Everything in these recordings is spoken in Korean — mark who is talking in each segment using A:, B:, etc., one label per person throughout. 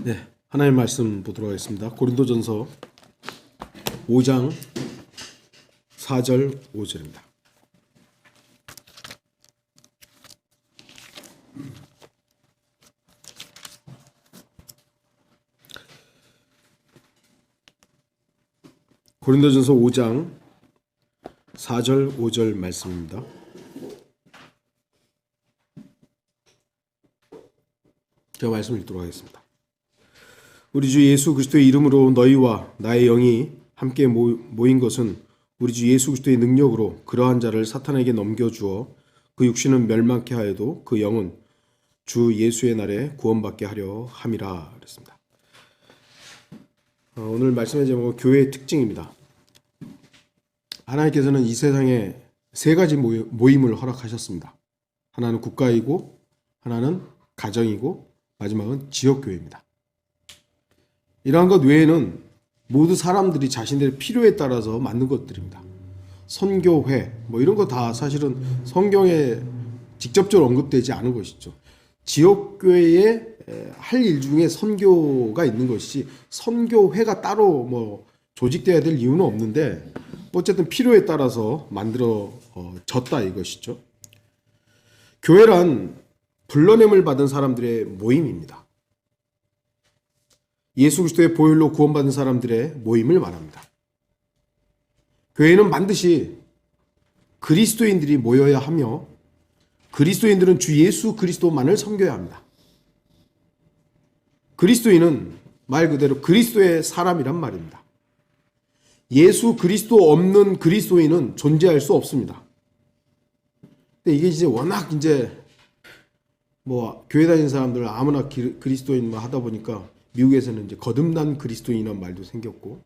A: 네, 하나님 말씀 보도록 하겠습니다. 고린도전서 5장 4절 5절입니다. 고린도전서 5장 4절 5절 말씀입니다. 제가 말씀을 읽도록 하겠습니다. 우리 주 예수 그리스도의 이름으로 너희와 나의 영이 함께 모인 것은 우리 주 예수 그리스도의 능력으로 그러한 자를 사탄에게 넘겨주어 그 육신은 멸망케 하여도 그 영은 주 예수의 날에 구원받게 하려 함이라 그랬습니다. 오늘 말씀의 제목은 교회의 특징입니다. 하나님께서는 이 세상에 세 가지 모임을 허락하셨습니다. 하나는 국가이고, 하나는 가정이고, 마지막은 지역교회입니다. 이러한 것 외에는 모두 사람들이 자신들의 필요에 따라서 만든 것들입니다. 선교회 이런 거 다 사실은 성경에 직접적으로 언급되지 않은 것이죠. 지역교회에 할 일 중에 선교가 있는 것이지 선교회가 따로 조직돼야 될 이유는 없는데 어쨌든 필요에 따라서 만들어졌다 이것이죠. 교회란 불러냄을 받은 사람들의 모임입니다. 예수 그리스도의 보혈로 구원받은 사람들의 모임을 말합니다. 교회는 반드시 그리스도인들이 모여야 하며 그리스도인들은 주 예수 그리스도만을 섬겨야 합니다. 그리스도인은 말 그대로 그리스도의 사람이란 말입니다. 예수 그리스도 없는 그리스도인은 존재할 수 없습니다. 근데 이게 이제 워낙 교회 다니는 사람들 아무나 그리스도인만 하다 보니까 미국에서는 이제 거듭난 그리스도인이라는 말도 생겼고,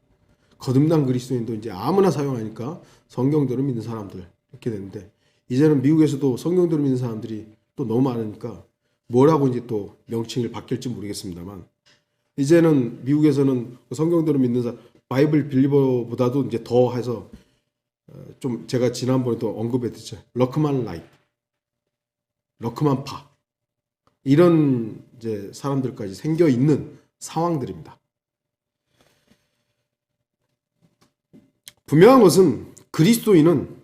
A: 거듭난 그리스도인도 이제 아무나 사용하니까 성경대로 믿는 사람들 이렇게 되는데, 이제는 미국에서도 성경대로 믿는 사람들이 또 너무 많으니까 뭐라고 이제 또 명칭을 바뀔지 모르겠습니다만, 이제는 미국에서는 성경대로 믿는 사람, 바이블 빌리버보다도 이제 더 해서 좀 제가 지난번에도 언급했듯이 러크만 라이트, 러크만 파 이런 이제 사람들까지 생겨 있는 상황들입니다. 분명한 것은 그리스도인은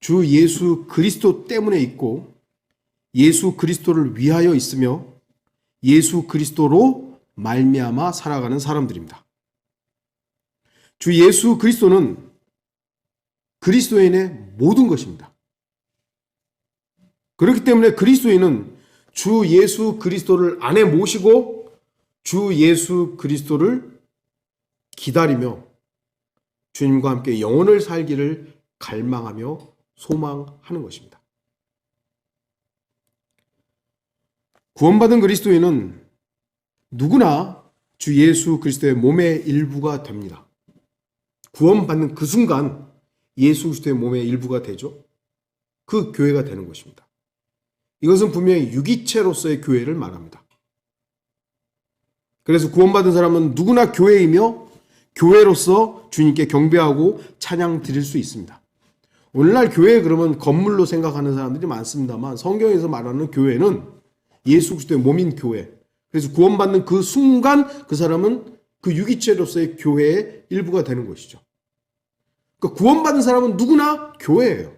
A: 주 예수 그리스도 때문에 있고 예수 그리스도를 위하여 있으며 예수 그리스도로 말미암아 살아가는 사람들입니다. 주 예수 그리스도는 그리스도인의 모든 것입니다. 그렇기 때문에 그리스도인은 주 예수 그리스도를 안에 모시고 주 예수 그리스도를 기다리며 주님과 함께 영원을 살기를 갈망하며 소망하는 것입니다. 구원받은 그리스도인은 누구나 주 예수 그리스도의 몸의 일부가 됩니다. 구원받는 그 순간 예수 그리스도의 몸의 일부가 되죠. 그 교회가 되는 것입니다. 이것은 분명히 유기체로서의 교회를 말합니다. 그래서 구원받은 사람은 누구나 교회이며 교회로서 주님께 경배하고 찬양 드릴 수 있습니다. 오늘날 교회 그러면 건물로 생각하는 사람들이 많습니다만 성경에서 말하는 교회는 예수 그리스도의 몸인 교회. 그래서 구원받는 그 순간 그 사람은 그 유기체로서의 교회의 일부가 되는 것이죠. 그러니까 구원받은 사람은 누구나 교회예요.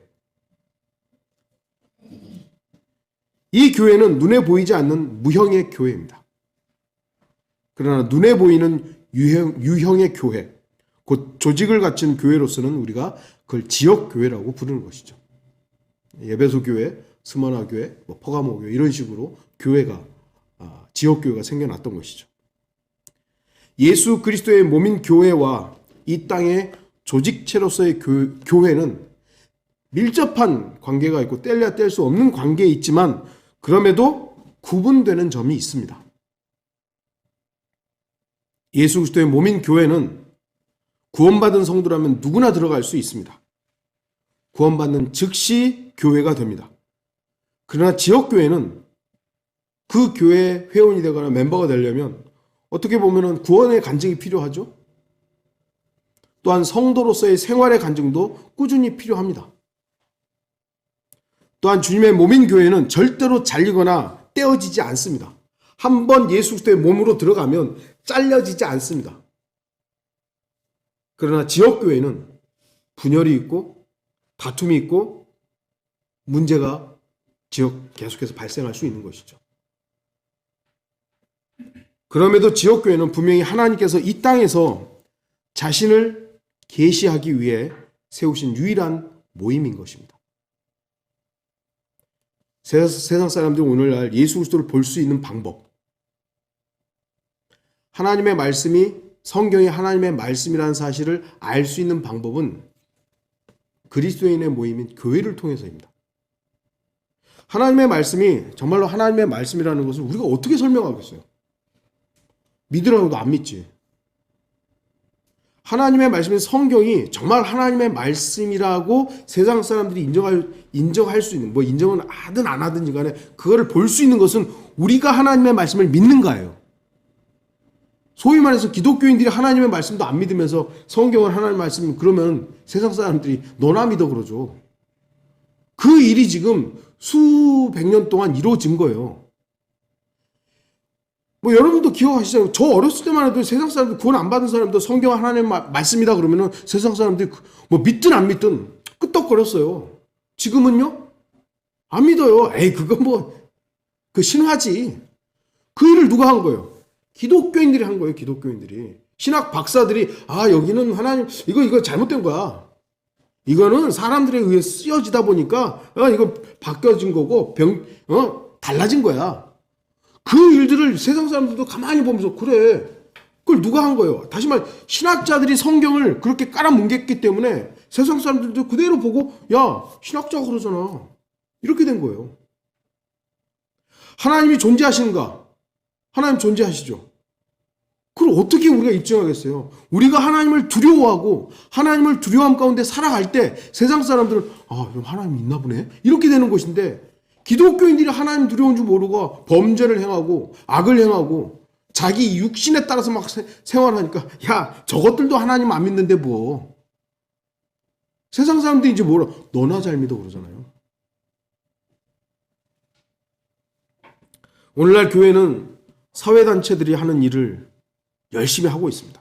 A: 이 교회는 눈에 보이지 않는 무형의 교회입니다. 그러나 눈에 보이는 유형의 교회, 곧 조직을 갖춘 교회로서는 우리가 그걸 지역교회라고 부르는 것이죠. 에베소 교회, 스무나 교회, 퍼가모 교회 이런 식으로 교회가 지역교회가 생겨났던 것이죠. 예수 그리스도의 몸인 교회와 이 땅의 조직체로서의 교회는 밀접한 관계가 있고 뗄래야 뗄 수 없는 관계에 있지만 그럼에도 구분되는 점이 있습니다. 예수 그리스도의 몸인 교회는 구원받은 성도라면 누구나 들어갈 수 있습니다. 구원받는 즉시 교회가 됩니다. 그러나 지역교회는 그 교회의 회원이 되거나 멤버가 되려면 어떻게 보면 구원의 간증이 필요하죠. 또한 성도로서의 생활의 간증도 꾸준히 필요합니다. 또한 주님의 몸인 교회는 절대로 잘리거나 떼어지지 않습니다. 한번 예수 그리스도의 몸으로 들어가면 잘려지지 않습니다. 그러나 지역교회는 분열이 있고 다툼이 있고 문제가 계속해서 발생할 수 있는 것이죠. 그럼에도 지역교회는 분명히 하나님께서 이 땅에서 자신을 계시하기 위해 세우신 유일한 모임인 것입니다. 세상 사람들이 오늘날 예수 그리스도를 볼 수 있는 방법, 하나님의 말씀이 성경이 하나님의 말씀이라는 사실을 알 수 있는 방법은 그리스도인의 모임인 교회를 통해서입니다. 하나님의 말씀이 정말로 하나님의 말씀이라는 것을 우리가 어떻게 설명하겠어요? 믿으라고도 안 믿지. 하나님의 말씀인 성경이 정말 하나님의 말씀이라고 세상 사람들이 인정할 수 있는, 뭐 인정은 하든 안 하든지 간에 그거를 볼 수 있는 것은 우리가 하나님의 말씀을 믿는가예요. 소위 말해서 기독교인들이 하나님의 말씀도 안 믿으면서 성경은 하나님의 말씀, 그러면 세상 사람들이 너나 믿어 그러죠. 그 일이 지금 수백 년 동안 이루어진 거예요. 뭐 여러분도 기억하시잖아요. 저 어렸을 때만 해도 세상 사람들, 구원 안 받은 사람도 성경 하나님의 말씀이다 그러면은 세상 사람들이 뭐 믿든 안 믿든 끄떡거렸어요. 지금은요? 안 믿어요. 에이, 그건 뭐 그 신화지. 그 일을 누가 한 거예요? 기독교인들이 한 거예요. 기독교인들이. 신학 박사들이 여기는 하나님 이거 잘못된 거야. 이거는 사람들에 의해 쓰여지다 보니까 이거 바뀌어진 거고 달라진 거야. 그 일들을 세상 사람들도 가만히 보면서 그래. 그걸 누가 한 거예요? 다시 말 신학자들이 성경을 그렇게 깔아뭉갰기 때문에 세상 사람들도 그대로 보고 야, 신학자가 그러잖아. 이렇게 된 거예요. 하나님이 존재하시는가? 하나님 존재하시죠. 그걸 어떻게 우리가 입증하겠어요? 우리가 하나님을 두려워하고 하나님을 두려워함 가운데 살아갈 때 세상 사람들은 그럼 하나님 있나 보네? 이렇게 되는 것인데 기독교인들이 하나님 두려운 줄 모르고 범죄를 행하고 악을 행하고 자기 육신에 따라서 막 생활하니까 야, 저것들도 하나님 안 믿는데 뭐. 세상 사람들이 이제 뭐라 너나 잘 믿어 그러잖아요. 오늘날 교회는 사회단체들이 하는 일을 열심히 하고 있습니다.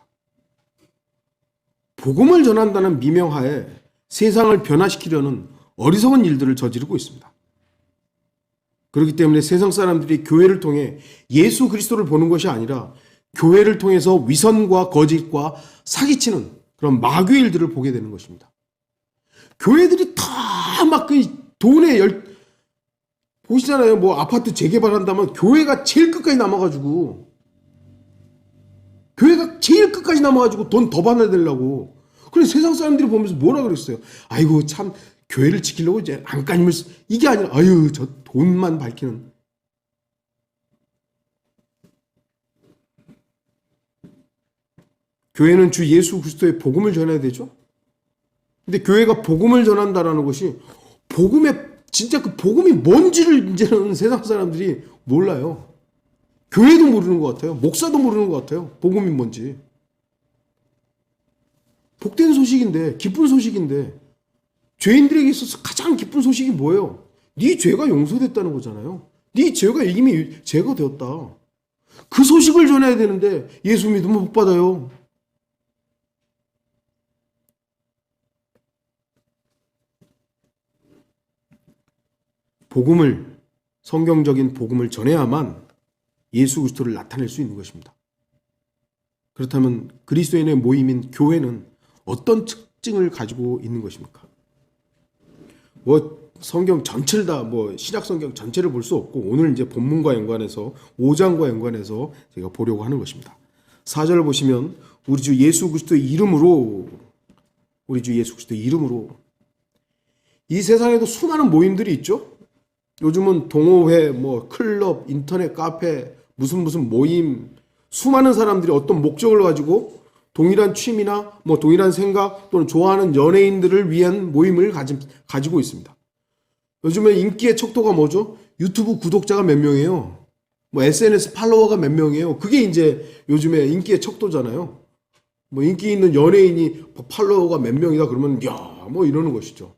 A: 복음을 전한다는 미명하에 세상을 변화시키려는 어리석은 일들을 저지르고 있습니다. 그렇기 때문에 세상 사람들이 교회를 통해 예수 그리스도를 보는 것이 아니라 교회를 통해서 위선과 거짓과 사기치는 그런 마귀의 일들을 보게 되는 것입니다. 교회들이 다 막 그 돈에 보시잖아요. 뭐 아파트 재개발한다면 교회가 제일 끝까지 남아가지고 돈 더 받아내려고. 그래 세상 사람들이 보면서 뭐라 그랬어요? 아이고 참 교회를 지키려고 이제 안간힘을 이게 아니라 저 돈만 밝히는. 교회는 주 예수 그리스도의 복음을 전해야 되죠. 근데 교회가 복음을 전한다라는 것이 진짜 그 복음이 뭔지를 이제는 세상 사람들이 몰라요. 교회도 모르는 것 같아요. 목사도 모르는 것 같아요. 복음이 뭔지. 복된 소식인데, 기쁜 소식인데, 죄인들에게 있어서 가장 기쁜 소식이 뭐예요? 네 죄가 용서됐다는 거잖아요. 네 죄가 이미 제거되었다. 그 소식을 전해야 되는데 예수 믿으면 복 받아요. 성경적인 복음을 전해야만 예수 그리스도를 나타낼 수 있는 것입니다. 그렇다면 그리스도인의 모임인 교회는 어떤 특징을 가지고 있는 것입니까? 성경 전체를 신약 성경 전체를 볼 수 없고 오늘 이제 본문과 연관해서 5장과 연관해서 제가 보려고 하는 것입니다. 4절을 보시면 우리 주 예수 그리스도의 이름으로 이 세상에도 수많은 모임들이 있죠. 요즘은 동호회, 클럽, 인터넷 카페, 무슨 모임, 수많은 사람들이 어떤 목적을 가지고 동일한 취미나 동일한 생각 또는 좋아하는 연예인들을 위한 모임을 가지고 있습니다. 요즘에 인기의 척도가 뭐죠? 유튜브 구독자가 몇 명이에요? SNS 팔로워가 몇 명이에요? 그게 이제 요즘에 인기의 척도잖아요. 인기 있는 연예인이 팔로워가 몇 명이다 그러면 이러는 것이죠.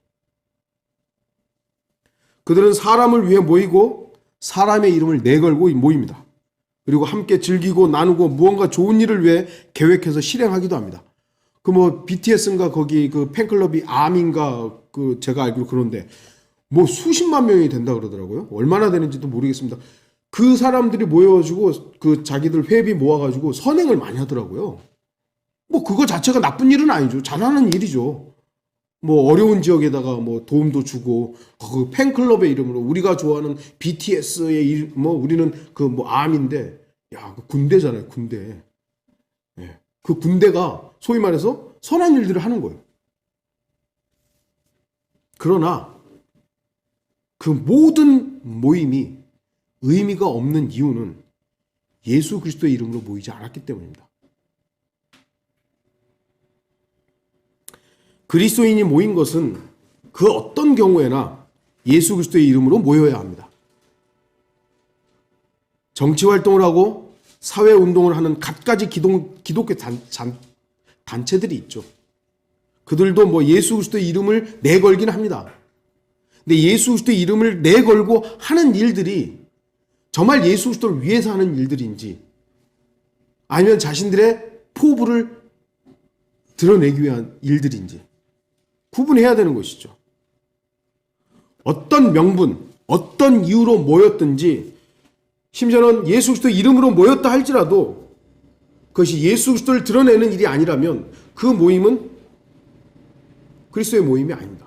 A: 그들은 사람을 위해 모이고 사람의 이름을 내걸고 모입니다. 그리고 함께 즐기고 나누고 무언가 좋은 일을 위해 계획해서 실행하기도 합니다. 그 뭐 BTS인가 거기 그 팬클럽이 암인가 그 제가 알기로 그런데 뭐 수십만 명이 된다 그러더라고요. 얼마나 되는지도 모르겠습니다. 그 사람들이 모여가지고 그 자기들 회비 모아가지고 선행을 많이 하더라고요. 뭐 그거 자체가 나쁜 일은 아니죠. 잘하는 일이죠. 뭐 어려운 지역에다가 뭐 도움도 주고 그 팬클럽의 이름으로 우리가 좋아하는 BTS의 뭐 우리는 그 뭐 암인데 야, 그 군대잖아요. 군대. 예. 그 군대가 소위 말해서 선한 일들을 하는 거예요. 그러나 그 모든 모임이 의미가 없는 이유는 예수 그리스도의 이름으로 모이지 않았기 때문입니다. 그리스도인이 모인 것은 그 어떤 경우에나 예수 그리스도의 이름으로 모여야 합니다. 정치 활동을 하고 사회 운동을 하는 갖가지 기독교 단체들이 있죠. 그들도 뭐 예수 그리스도의 이름을 내걸긴 합니다. 근데 예수 그리스도의 이름을 내걸고 하는 일들이 정말 예수 그리스도를 위해서 하는 일들인지 아니면 자신들의 포부를 드러내기 위한 일들인지 구분해야 되는 것이죠. 어떤 명분, 어떤 이유로 모였든지 심지어는 예수 그리스도의 이름으로 모였다 할지라도 그것이 예수 그리스도를 드러내는 일이 아니라면 그 모임은 그리스도의 모임이 아닙니다.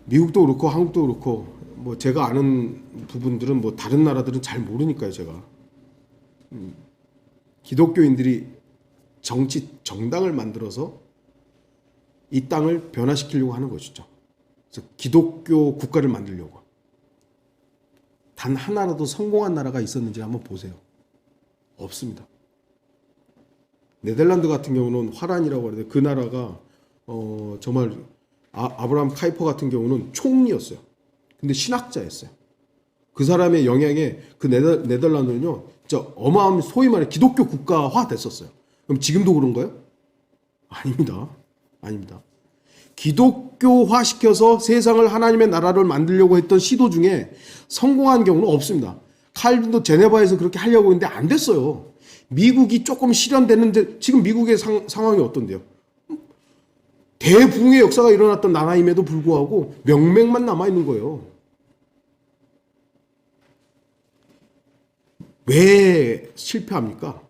A: 미국도 그렇고 한국도 그렇고 뭐 제가 아는 부분들은 뭐 다른 나라들은 잘 모르니까요. 제가 기독교인들이 정당을 만들어서 이 땅을 변화시키려고 하는 것이죠. 그래서 기독교 국가를 만들려고. 단 하나라도 성공한 나라가 있었는지 한번 보세요. 없습니다. 네덜란드 같은 경우는 화란이라고 하는데 그 나라가 정말 아브라함 카이퍼 같은 경우는 총리였어요. 근데 신학자였어요. 그 사람의 영향에 그 네덜란드는요, 진짜 어마어마한 소위 말해 기독교 국가화 됐었어요. 그럼 지금도 그런가요? 아닙니다. 아닙니다. 기독교화 시켜서 세상을 하나님의 나라를 만들려고 했던 시도 중에 성공한 경우는 없습니다. 칼빈도 제네바에서 그렇게 하려고 했는데 안 됐어요. 미국이 조금 실현됐는데 지금 미국의 상황이 어떤데요? 대붕의 역사가 일어났던 나라임에도 불구하고 명맥만 남아있는 거예요. 왜 실패합니까?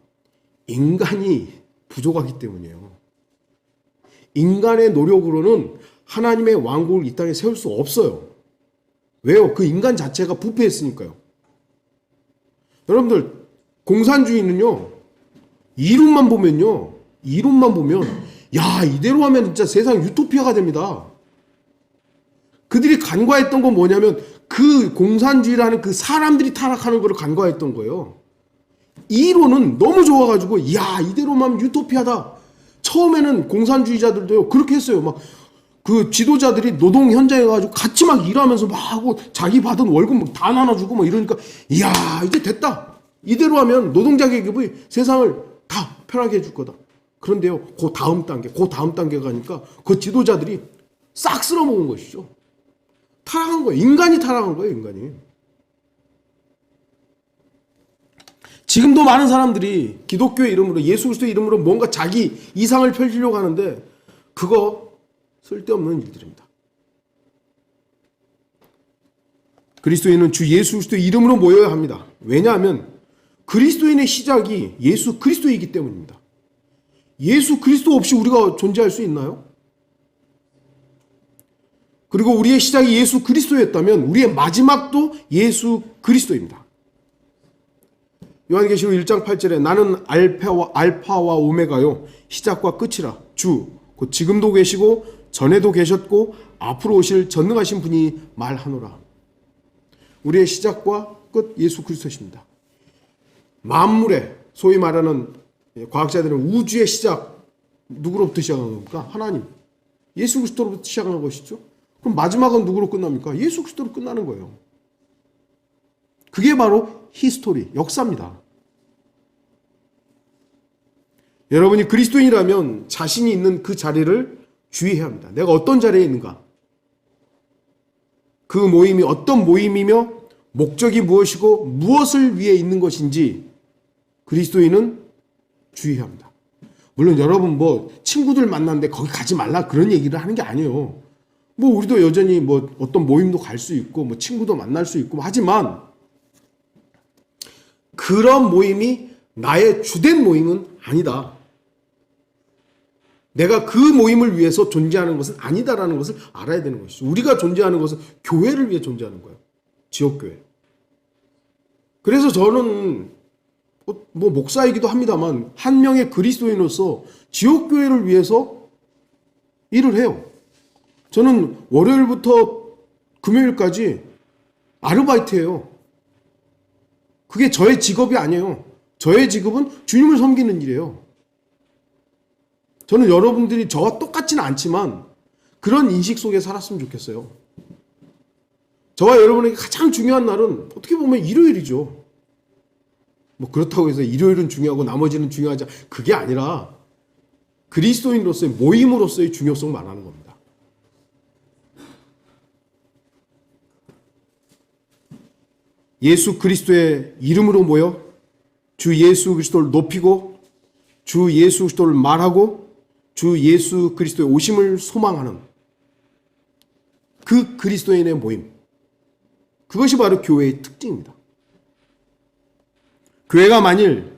A: 인간이 부족하기 때문이에요. 인간의 노력으로는 하나님의 왕국을 이 땅에 세울 수 없어요. 왜요? 그 인간 자체가 부패했으니까요. 여러분들 공산주의는요, 이론만 보면 야, 이대로 하면 진짜 세상 유토피아가 됩니다. 그들이 간과했던 건 뭐냐면 그 공산주의라는 그 사람들이 타락하는 걸 간과했던 거예요. 이론은 너무 좋아가지고 야, 이대로만 하면 유토피아다. 처음에는 공산주의자들도요 그렇게 했어요. 막 그 지도자들이 노동 현장에 가지고 같이 막 일하면서 막 하고 자기 받은 월급 막 다 나눠주고 막 이러니까 이야, 이제 됐다. 이대로 하면 노동자 계급이 세상을 다 편하게 해줄 거다. 그런데요, 그 다음 단계 가니까 그 지도자들이 싹 쓸어먹은 것이죠. 타락한 거예요. 인간이 타락한 거예요, 인간이. 지금도 많은 사람들이 기독교의 이름으로, 예수 그리스도의 이름으로 뭔가 자기 이상을 펼치려고 하는데 그거 쓸데없는 일들입니다. 그리스도인은 주 예수 그리스도의 이름으로 모여야 합니다. 왜냐하면 그리스도인의 시작이 예수 그리스도이기 때문입니다. 예수 그리스도 없이 우리가 존재할 수 있나요? 그리고 우리의 시작이 예수 그리스도였다면 우리의 마지막도 예수 그리스도입니다. 요한계시록 1장 8절에 나는 알파와 오메가요 시작과 끝이라 주 곧 지금도 계시고 전에도 계셨고 앞으로 오실 전능하신 분이 말하노라. 우리의 시작과 끝 예수 그리스도십니다. 만물의 소위 말하는 과학자들은 우주의 시작 누구로부터 시작한 겁니까? 하나님. 예수 그리스도로부터 시작한 것이죠. 그럼 마지막은 누구로 끝납니까? 예수 그리스도로 끝나는 거예요. 그게 바로 히스토리, 역사입니다. 여러분이 그리스도인이라면 자신이 있는 그 자리를 주의해야 합니다. 내가 어떤 자리에 있는가? 그 모임이 어떤 모임이며 목적이 무엇이고 무엇을 위해 있는 것인지 그리스도인은 주의해야 합니다. 물론 여러분 뭐 친구들 만났는데 거기 가지 말라 그런 얘기를 하는 게 아니에요. 뭐 우리도 여전히 뭐 어떤 모임도 갈 수 있고 뭐 친구도 만날 수 있고 하지만 그런 모임이 나의 주된 모임은 아니다. 내가 그 모임을 위해서 존재하는 것은 아니다라는 것을 알아야 되는 것이죠. 우리가 존재하는 것은 교회를 위해 존재하는 거예요. 지역교회. 그래서 저는 뭐 목사이기도 합니다만 한 명의 그리스도인으로서 지역교회를 위해서 일을 해요. 저는 월요일부터 금요일까지 아르바이트예요. 그게 저의 직업이 아니에요. 저의 직업은 주님을 섬기는 일이에요. 저는 여러분들이 저와 똑같지는 않지만 그런 인식 속에 살았으면 좋겠어요. 저와 여러분에게 가장 중요한 날은 어떻게 보면 일요일이죠. 뭐 그렇다고 해서 일요일은 중요하고 나머지는 중요하지 그게 아니라 그리스도인으로서의 모임으로서의 중요성을 말하는 겁니다. 예수 그리스도의 이름으로 모여 주 예수 그리스도를 높이고 주 예수 그리스도를 말하고 주 예수 그리스도의 오심을 소망하는 그 그리스도인의 모임. 그것이 바로 교회의 특징입니다. 교회가 만일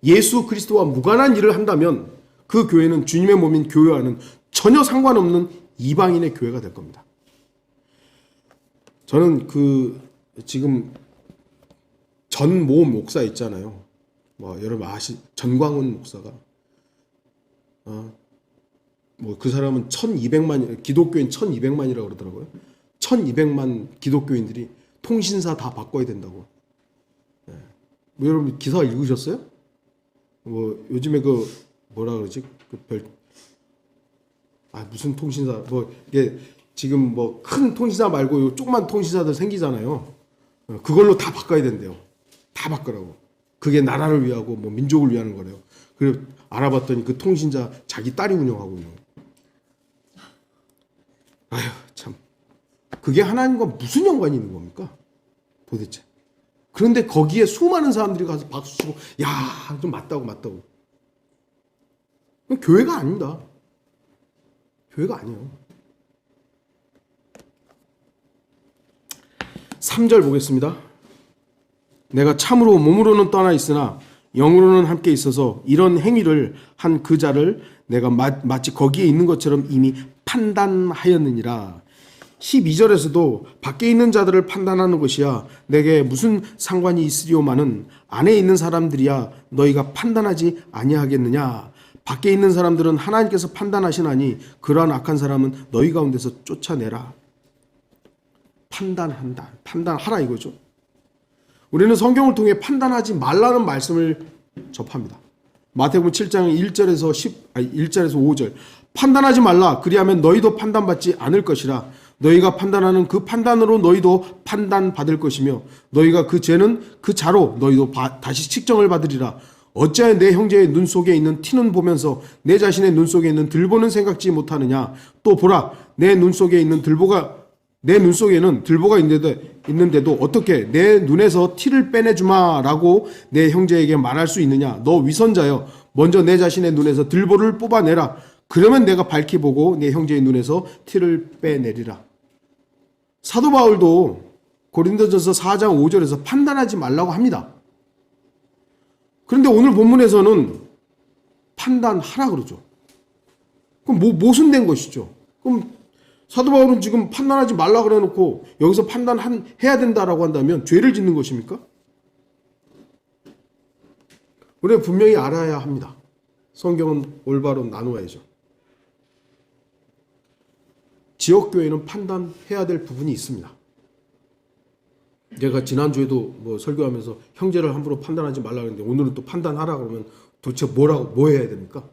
A: 예수 그리스도와 무관한 일을 한다면 그 교회는 주님의 몸인 교회와는 전혀 상관없는 이방인의 교회가 될 겁니다. 저는 지금 전모 목사 있잖아요. 뭐 여러분 전광훈 목사가 뭐 그 사람은 1200만 기독교인 1200만이라고 그러더라고요. 1200만 기독교인들이 통신사 다 바꿔야 된다고. 뭐 여러분 기사 읽으셨어요? 뭐 요즘에 뭐라 그러지? 무슨 통신사 뭐 이게 지금 뭐 큰 통신사 말고 요 조그만 통신사들 생기잖아요. 그걸로 다 바꿔야 된대요. 다 바꾸라고. 그게 나라를 위하고 뭐 민족을 위하는 거래요. 그리고 알아봤더니 그 통신사 자기 딸이 운영하고 있는 거예요. 아휴 참. 그게 하나님과 무슨 연관이 있는 겁니까? 도대체. 그런데 거기에 수많은 사람들이 가서 박수 치고 야, 좀 맞다고. 교회가 아닙니다. 교회가 아니에요. 3절 보겠습니다. 내가 참으로 몸으로는 떠나 있으나 영으로는 함께 있어서 이런 행위를 한 그 자를 내가 마치 거기에 있는 것처럼 이미 판단하였느니라. 12절에서도 밖에 있는 자들을 판단하는 것이야 내게 무슨 상관이 있으리오마는 안에 있는 사람들이야 너희가 판단하지 아니하겠느냐. 밖에 있는 사람들은 하나님께서 판단하시나니 그러한 악한 사람은 너희 가운데서 쫓아내라. 판단하라 이거죠. 우리는 성경을 통해 판단하지 말라는 말씀을 접합니다. 마태복음 7장 1절에서 5절. 판단하지 말라. 그리하면 너희도 판단받지 않을 것이라. 너희가 판단하는 그 판단으로 너희도 판단받을 것이며 너희가 그 죄는 그 자로 너희도 다시 측정을 받으리라. 어찌하여 내 형제의 눈 속에 있는 티는 보면서 내 자신의 눈 속에 있는 들보는 생각지 못하느냐. 또 보라, 내 눈 속에는 들보가 있는데도 어떻게 내 눈에서 티를 빼내주마라고 내 형제에게 말할 수 있느냐. 너 위선자여, 먼저 내 자신의 눈에서 들보를 뽑아내라. 그러면 내가 밝히 보고 내 형제의 눈에서 티를 빼내리라. 사도 바울도 고린도전서 4장 5절에서 판단하지 말라고 합니다. 그런데 오늘 본문에서는 판단하라 그러죠. 그럼 모순된 것이죠. 그럼 사도 바울은 지금 판단하지 말라 그래 놓고 여기서 판단해야 된다라고 한다면 죄를 짓는 것입니까? 우리가 분명히 알아야 합니다. 성경은 올바로 나누어야죠. 지역교회는 판단해야 될 부분이 있습니다. 제가 지난주에도 뭐 설교하면서 형제를 함부로 판단하지 말라 그랬는데 오늘은 또 판단하라 그러면 도대체 뭐 해야 됩니까?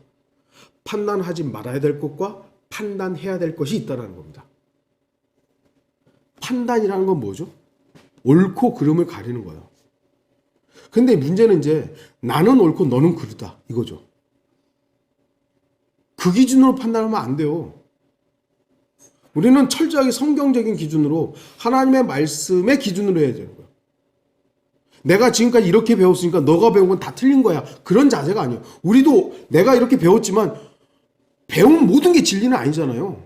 A: 판단하지 말아야 될 것과 판단해야 될 것이 있다는 겁니다. 판단이라는 건 뭐죠? 옳고 그름을 가리는 거예요. 근데 문제는 이제 나는 옳고 너는 그르다 이거죠. 그 기준으로 판단하면 안 돼요. 우리는 철저하게 성경적인 기준으로 하나님의 말씀의 기준으로 해야 되는 거예요. 내가 지금까지 이렇게 배웠으니까 너가 배운 건 다 틀린 거야. 그런 자세가 아니에요. 우리도 내가 이렇게 배웠지만 배운 모든 게 진리는 아니잖아요.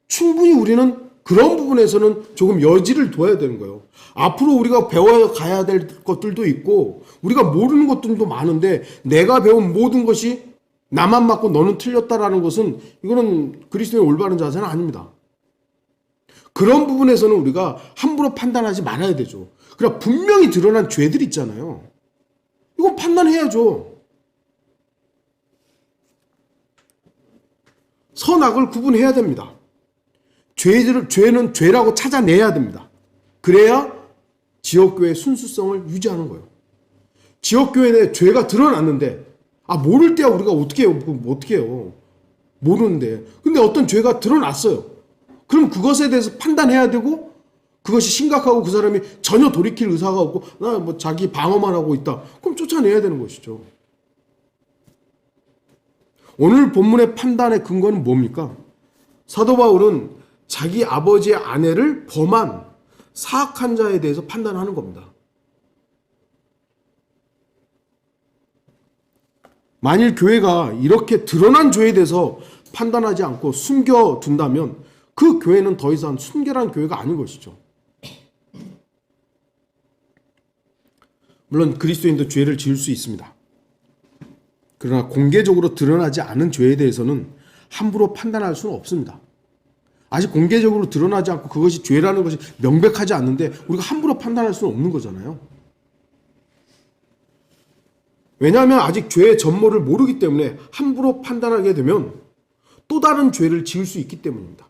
A: 충분히 우리는 그런 부분에서는 조금 여지를 둬야 되는 거예요. 앞으로 우리가 배워가야 될 것들도 있고 우리가 모르는 것들도 많은데 내가 배운 모든 것이 나만 맞고 너는 틀렸다라는 것은 이거는 그리스도의 올바른 자세는 아닙니다. 그런 부분에서는 우리가 함부로 판단하지 말아야 되죠. 그러나 분명히 드러난 죄들 있잖아요. 이건 판단해야죠. 선악을 구분해야 됩니다. 죄는 죄라고 찾아내야 됩니다. 그래야 지역교회의 순수성을 유지하는 거예요. 지역교회 내 죄가 드러났는데 모를 때야 우리가 어떻게 해요? 어떻게 해요? 모르는데. 근데 어떤 죄가 드러났어요. 그럼 그것에 대해서 판단해야 되고 그것이 심각하고 그 사람이 전혀 돌이킬 의사가 없고 나 뭐 자기 방어만 하고 있다. 그럼 쫓아내야 되는 것이죠. 오늘 본문의 판단의 근거는 뭡니까? 사도 바울은 자기 아버지의 아내를 범한 사악한 자에 대해서 판단하는 겁니다. 만일 교회가 이렇게 드러난 죄에 대해서 판단하지 않고 숨겨둔다면 그 교회는 더 이상 순결한 교회가 아닌 것이죠. 물론 그리스도인도 죄를 지을 수 있습니다. 그러나 공개적으로 드러나지 않은 죄에 대해서는 함부로 판단할 수는 없습니다. 아직 공개적으로 드러나지 않고 그것이 죄라는 것이 명백하지 않는데 우리가 함부로 판단할 수는 없는 거잖아요. 왜냐하면 아직 죄의 전모를 모르기 때문에 함부로 판단하게 되면 또 다른 죄를 지을 수 있기 때문입니다.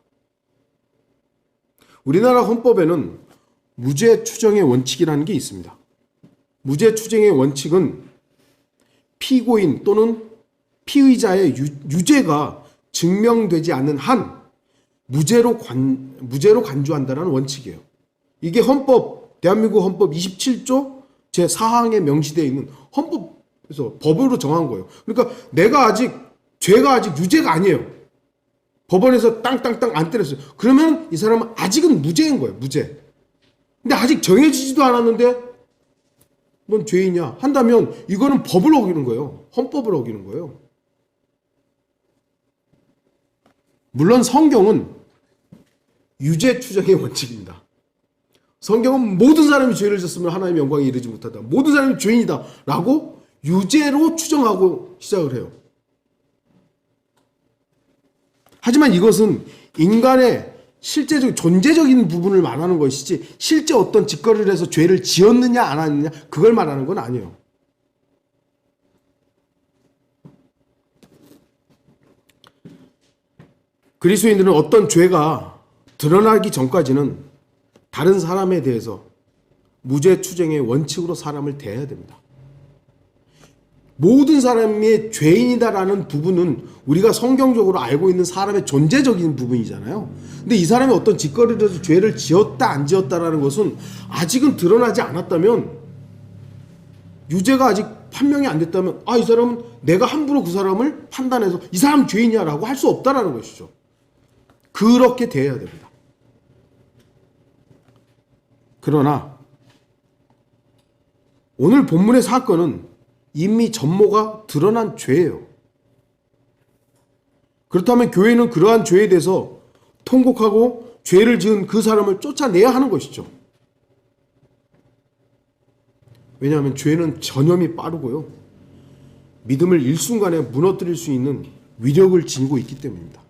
A: 우리나라 헌법에는 무죄 추정의 원칙이라는 게 있습니다. 무죄 추정의 원칙은 피고인 또는 피의자의 유죄가 증명되지 않는 한 무죄로 간주한다는 원칙이에요. 이게 대한민국 헌법 27조 제4항에 명시되어 있는 헌법에서 법으로 정한 거예요. 그러니까 죄가 아직 유죄가 아니에요. 법원에서 땅땅땅 안 때렸어요. 그러면 이 사람은 아직은 무죄인 거예요. 무죄. 근데 아직 정해지지도 않았는데 넌 죄인이야 한다면 이거는 법을 어기는 거예요. 헌법을 어기는 거예요. 물론 성경은 유죄 추정의 원칙입니다. 성경은 모든 사람이 죄를 졌으면 하나님의 영광에 이르지 못하다. 모든 사람이 죄인이다 라고 유죄로 추정하고 시작을 해요. 하지만 이것은 인간의 실제적 존재적인 부분을 말하는 것이지 실제 어떤 짓거리를 해서 죄를 지었느냐 안 했느냐 그걸 말하는 건 아니에요. 그리스도인들은 어떤 죄가 드러나기 전까지는 다른 사람에 대해서 무죄 추정의 원칙으로 사람을 대해야 됩니다. 모든 사람이 죄인이다라는 부분은 우리가 성경적으로 알고 있는 사람의 존재적인 부분이잖아요. 근데 이 사람이 어떤 짓거리를 해서 죄를 지었다 안 지었다라는 것은 아직은 드러나지 않았다면 유죄가 아직 판명이 안 됐다면 이 사람은 내가 함부로 그 사람을 판단해서 이 사람 죄인이야라고 할 수 없다라는 것이죠. 그렇게 대해야 됩니다. 그러나 오늘 본문의 사건은 이미 전모가 드러난 죄예요. 그렇다면 교회는 그러한 죄에 대해서 통곡하고 죄를 지은 그 사람을 쫓아내야 하는 것이죠. 왜냐하면 죄는 전염이 빠르고요. 믿음을 일순간에 무너뜨릴 수 있는 위력을 지니고 있기 때문입니다.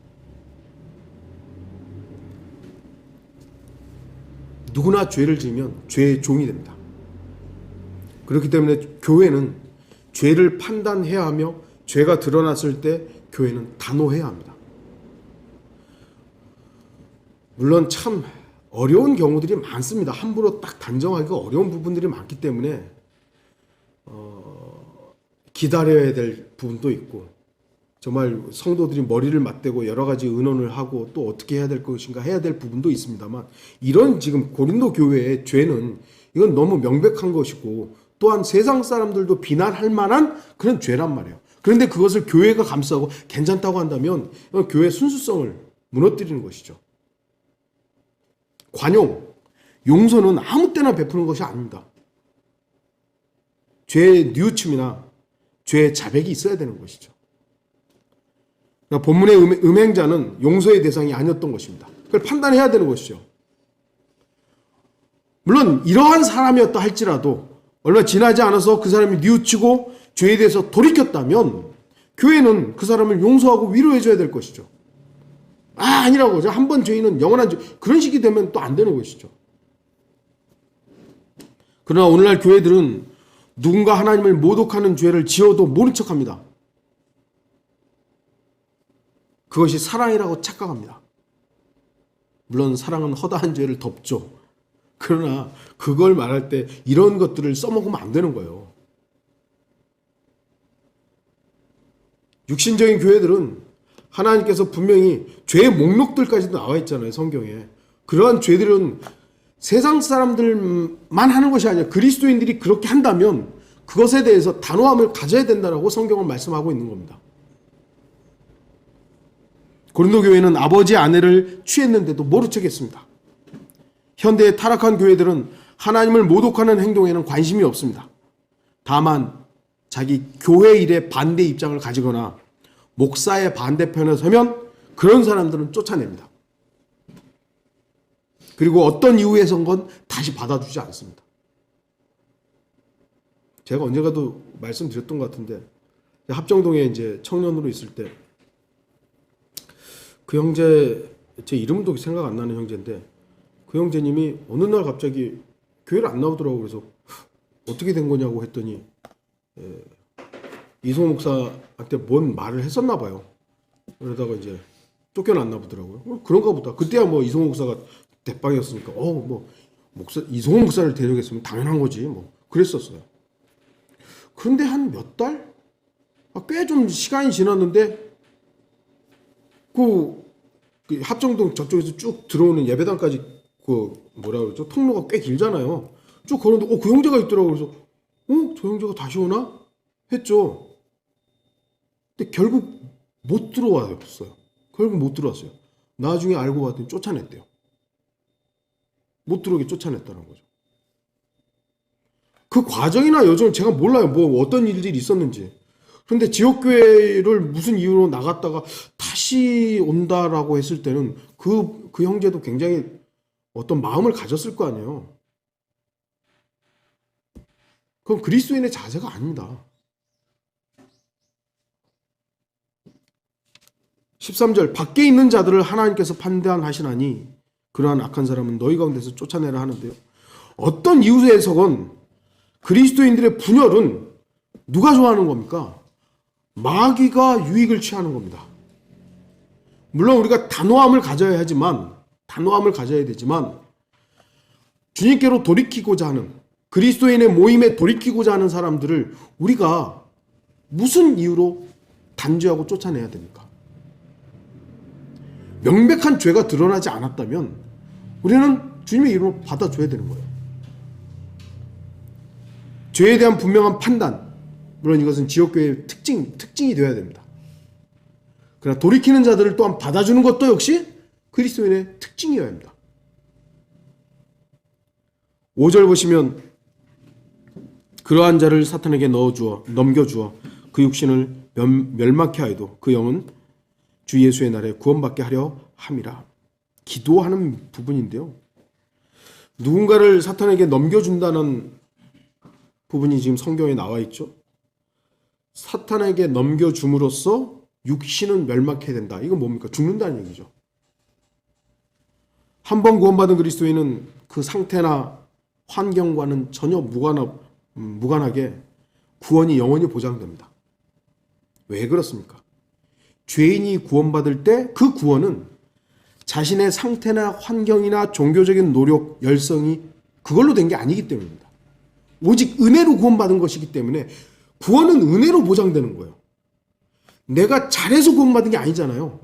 A: 누구나 죄를 지으면 죄의 종이 됩니다. 그렇기 때문에 교회는 죄를 판단해야 하며 죄가 드러났을 때 교회는 단호해야 합니다. 물론 참 어려운 경우들이 많습니다. 함부로 딱 단정하기가 어려운 부분들이 많기 때문에 기다려야 될 부분도 있고 정말 성도들이 머리를 맞대고 여러 가지 의논을 하고 또 어떻게 해야 될 것인가 해야 될 부분도 있습니다만 이런 지금 고린도 교회의 죄는 이건 너무 명백한 것이고 또한 세상 사람들도 비난할 만한 그런 죄란 말이에요. 그런데 그것을 교회가 감싸고 괜찮다고 한다면 교회의 순수성을 무너뜨리는 것이죠. 관용, 용서는 아무 때나 베푸는 것이 아닙니다. 죄의 뉘우침이나 죄의 자백이 있어야 되는 것이죠. 그러니까 본문의 음행자는 용서의 대상이 아니었던 것입니다. 그걸 판단해야 되는 것이죠. 물론 이러한 사람이었다 할지라도 얼마 지나지 않아서 그 사람이 뉘우치고 죄에 대해서 돌이켰다면 교회는 그 사람을 용서하고 위로해 줘야 될 것이죠. 아니라고. 한 번 죄인은 영원한 죄. 그런 식이 되면 또 안 되는 것이죠. 그러나 오늘날 교회들은 누군가 하나님을 모독하는 죄를 지어도 모른 척합니다. 그것이 사랑이라고 착각합니다. 물론 사랑은 허다한 죄를 덮죠. 그러나 그걸 말할 때 이런 것들을 써먹으면 안 되는 거예요. 육신적인 교회들은 하나님께서 분명히 죄의 목록들까지도 나와 있잖아요, 성경에. 그러한 죄들은 세상 사람들만 하는 것이 아니라 그리스도인들이 그렇게 한다면 그것에 대해서 단호함을 가져야 된다고 성경은 말씀하고 있는 겁니다. 고린도 교회는 아버지 아내를 취했는데도 모른 척했습니다. 현대의 타락한 교회들은 하나님을 모독하는 행동에는 관심이 없습니다. 다만 자기 교회 일에 반대 입장을 가지거나 목사의 반대편에 서면 그런 사람들은 쫓아냅니다. 그리고 어떤 이유에선건 다시 받아주지 않습니다. 제가 언젠가도 말씀드렸던 것 같은데 합정동에 이제 청년으로 있을 때 그 형제, 제 이름도 생각 안 나는 형제인데 그 형제님이 어느 날 갑자기 교회를 안 나오더라고요. 그래서 어떻게 된 거냐고 했더니 이성호 목사한테 뭔 말을 했었나 봐요. 그러다가 이제 쫓겨났나 보더라고요. 그런가 보다. 그때야 뭐 이성호 목사가 대빵이었으니까 이성호 목사를 데려오겠으면 당연한 거지 뭐 그랬었어요. 그런데 한 몇 달? 꽤 좀 시간이 지났는데 그 합정동 저쪽에서 쭉 들어오는 예배당까지 그 뭐라 그러죠? 통로가 꽤 길잖아요. 쭉 걸었는데 그 형제가 있더라고요. 그래서 저 형제가 다시 오나? 했죠. 근데 결국 못 들어왔어요. 결국 못 들어왔어요. 나중에 알고 봤더니 쫓아냈대요. 못 들어오게 쫓아냈다는 거죠. 그 과정이나 여정은 제가 몰라요. 뭐 어떤 일들이 있었는지. 그런데 지역교회를 무슨 이유로 나갔다가 다시 온다라고 했을 때는 그 형제도 굉장히 어떤 마음을 가졌을 거 아니에요. 그건 그리스도인의 자세가 아닙니다. 13절 밖에 있는 자들을 하나님께서 판단하시나니 그러한 악한 사람은 너희 가운데서 쫓아내라 하는데요. 어떤 이유에서건 그리스도인들의 분열은 누가 좋아하는 겁니까? 마귀가 유익을 취하는 겁니다. 물론 우리가 단호함을 가져야 되지만 주님께로 돌이키고자 하는 그리스도인의 모임에 돌이키고자 하는 사람들을 우리가 무슨 이유로 단죄하고 쫓아내야 됩니까? 명백한 죄가 드러나지 않았다면 우리는 주님의 이름으로 받아줘야 되는 거예요. 죄에 대한 분명한 판단, 물론 이것은 지역교회의 특징이 되어야 됩니다. 그러나 돌이키는 자들을 또한 받아주는 것도 역시 그리스도인의 특징이어야 합니다. 5절 보시면 그러한 자를 사탄에게 넘겨주어 그 육신을 멸망케 하여도 그 영은 주 예수의 날에 구원받게 하려 함이라. 기도하는 부분인데요. 누군가를 사탄에게 넘겨준다는 부분이 지금 성경에 나와 있죠. 사탄에게 넘겨줌으로써 육신은 멸망해야 된다. 이건 뭡니까? 죽는다는 얘기죠. 한 번 구원받은 그리스도인은 그 상태나 환경과는 전혀 무관하게 구원이 영원히 보장됩니다. 왜 그렇습니까? 죄인이 구원받을 때 그 구원은 자신의 상태나 환경이나 종교적인 노력, 열성이 그걸로 된 게 아니기 때문입니다. 오직 은혜로 구원받은 것이기 때문에 구원은 은혜로 보장되는 거예요. 내가 잘해서 구원받은 게 아니잖아요.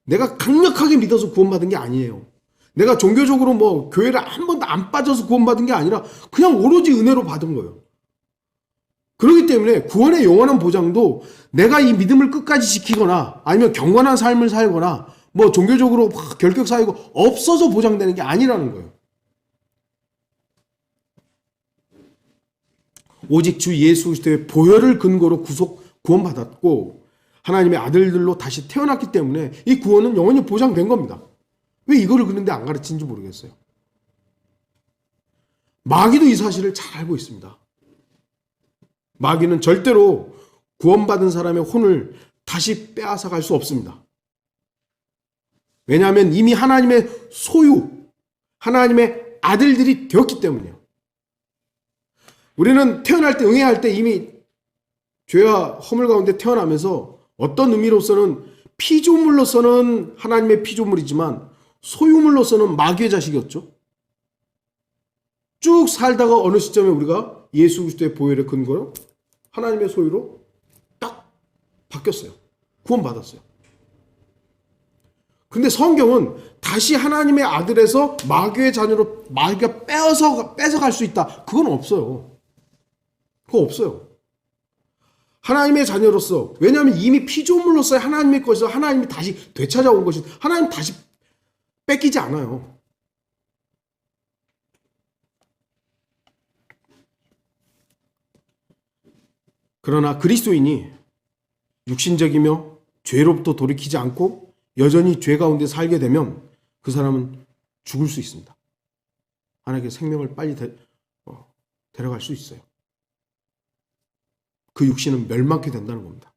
A: 내가 강력하게 믿어서 구원받은 게 아니에요. 내가 종교적으로 뭐 교회를 한 번도 안 빠져서 구원받은 게 아니라 그냥 오로지 은혜로 받은 거예요. 그렇기 때문에 구원의 영원한 보장도 내가 이 믿음을 끝까지 지키거나 아니면 경건한 삶을 살거나 뭐 종교적으로 결격 사유가 없어서 보장되는 게 아니라는 거예요. 오직 주 예수 그리스도의 보혈을 근거로 구원받았고 하나님의 아들들로 다시 태어났기 때문에 이 구원은 영원히 보장된 겁니다. 왜 이거를 그런데 안 가르치는지 모르겠어요. 마귀도 이 사실을 잘 알고 있습니다. 마귀는 절대로 구원받은 사람의 혼을 다시 빼앗아 갈 수 없습니다. 왜냐하면 이미 하나님의 소유, 하나님의 아들들이 되었기 때문이에요. 우리는 태어날 때, 응애할 때 이미 죄와 허물 가운데 태어나면서 어떤 의미로서는 피조물로서는 하나님의 피조물이지만 소유물로서는 마귀의 자식이었죠. 쭉 살다가 어느 시점에 우리가 예수 그리스도의 보혈의 근거로 하나님의 소유로 딱 바뀌었어요. 구원받았어요. 근데 성경은 다시 하나님의 아들에서 마귀의 자녀로 마귀가 뺏어갈 수 있다. 그건 없어요. 그거 없어요. 하나님의 자녀로서, 왜냐하면 이미 피조물로서 하나님의 것이서 하나님이 다시 되찾아온 것이 하나님 다시 뺏기지 않아요. 그러나 그리스도인이 육신적이며 죄로부터 돌이키지 않고 여전히 죄 가운데 살게 되면 그 사람은 죽을 수 있습니다. 하나님께 생명을 빨리 데려갈 수 있어요. 그 육신은 멸망케 된다는 겁니다.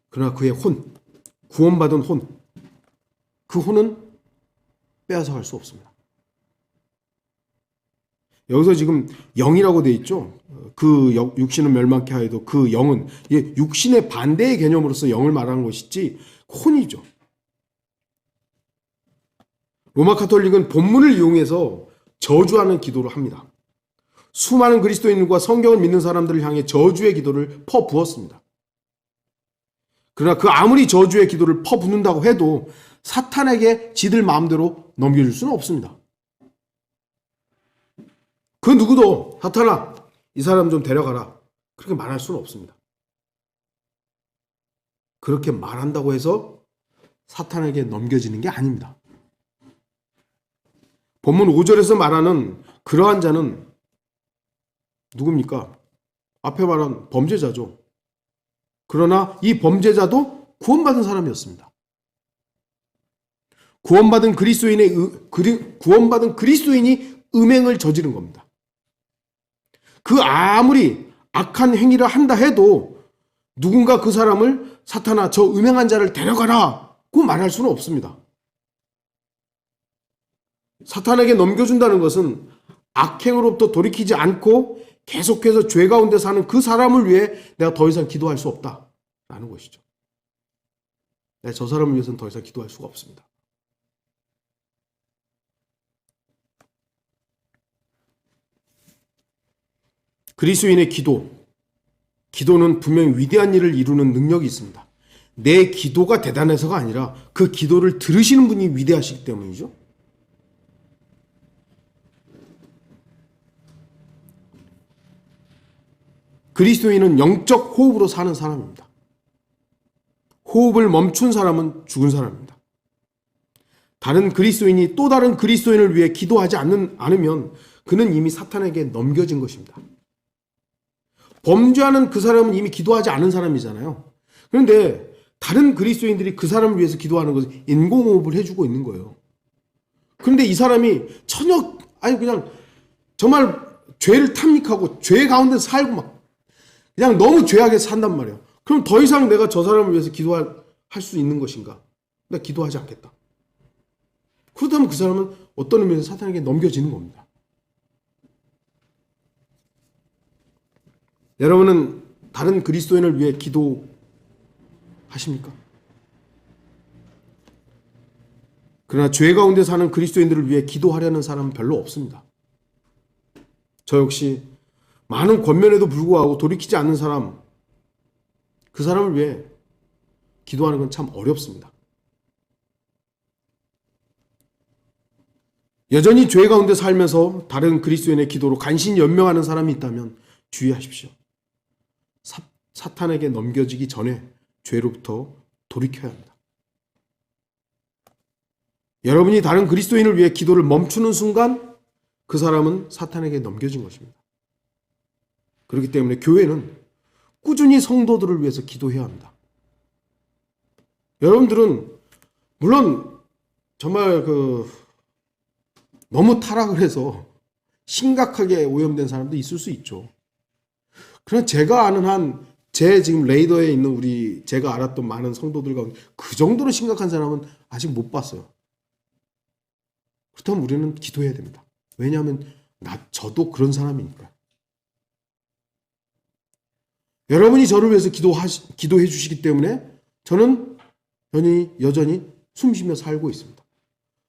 A: 그러나 그의 혼, 구원받은 혼, 그 혼은 빼앗아갈 수 없습니다. 여기서 지금 영이라고 되어 있죠. 그 육신은 멸망케 하여도 그 영은 육신의 반대의 개념으로서 영을 말하는 것이지 혼이죠. 로마 카톨릭은 본문을 이용해서 저주하는 기도를 합니다. 수많은 그리스도인과 성경을 믿는 사람들을 향해 저주의 기도를 퍼부었습니다. 그러나 그 아무리 저주의 기도를 퍼붓는다고 해도 사탄에게 지들 마음대로 넘겨줄 수는 없습니다. 그 누구도 사탄아 이 사람 좀 데려가라 그렇게 말할 수는 없습니다. 그렇게 말한다고 해서 사탄에게 넘겨지는 게 아닙니다. 본문 5절에서 말하는 그러한 자는 누굽니까? 앞에 말한 범죄자죠. 그러나 이 범죄자도 구원받은 사람이었습니다. 구원받은 그리스도인이 음행을 저지른 겁니다. 그 아무리 악한 행위를 한다 해도 누군가 그 사람을 사탄아 저 음행한 자를 데려가라 고 말할 수는 없습니다. 사탄에게 넘겨준다는 것은 악행으로부터 돌이키지 않고 계속해서 죄 가운데 사는 그 사람을 위해 내가 더 이상 기도할 수 없다라는 것이죠. 내가 저 사람을 위해서는 더 이상 기도할 수가 없습니다. 그리스도인의 기도는 분명히 위대한 일을 이루는 능력이 있습니다. 내 기도가 대단해서가 아니라 그 기도를 들으시는 분이 위대하시기 때문이죠. 그리스도인은 영적 호흡으로 사는 사람입니다. 호흡을 멈춘 사람은 죽은 사람입니다. 다른 그리스도인이 또 다른 그리스도인을 위해 기도하지 않으면 그는 이미 사탄에게 넘겨진 것입니다. 범죄하는 그 사람은 이미 기도하지 않은 사람이잖아요. 그런데 다른 그리스도인들이 그 사람을 위해서 기도하는 것은 인공호흡을 해주고 있는 거예요. 그런데 이 사람이 그냥 정말 죄를 탐닉하고 죄 가운데 살고 막 그냥 너무 죄악에 산단 말이에요. 그럼 더 이상 내가 저 사람을 위해서 기도할 수 있는 것인가? 내가 기도하지 않겠다. 그렇다면 그 사람은 어떤 의미에서 사탄에게 넘겨지는 겁니다. 여러분은 다른 그리스도인을 위해 기도하십니까? 그러나 죄 가운데 사는 그리스도인들을 위해 기도하려는 사람은 별로 없습니다. 저 역시 많은 권면에도 불구하고 돌이키지 않는 사람, 그 사람을 위해 기도하는 건 참 어렵습니다. 여전히 죄 가운데 살면서 다른 그리스도인의 기도로 간신히 연명하는 사람이 있다면 주의하십시오. 사탄에게 넘겨지기 전에 죄로부터 돌이켜야 합니다. 여러분이 다른 그리스도인을 위해 기도를 멈추는 순간 그 사람은 사탄에게 넘겨진 것입니다. 그렇기 때문에 교회는 꾸준히 성도들을 위해서 기도해야 합니다. 여러분들은 물론 정말 너무 타락을 해서 심각하게 오염된 사람도 있을 수 있죠. 그러나 제가 아는 한 제 지금 레이더에 있는 제가 알았던 많은 성도들 가운데 그 정도로 심각한 사람은 아직 못 봤어요. 그렇다면 우리는 기도해야 됩니다. 왜냐하면 저도 그런 사람이니까. 여러분이 저를 위해서 기도해 주시기 때문에 저는 여전히 숨쉬며 살고 있습니다.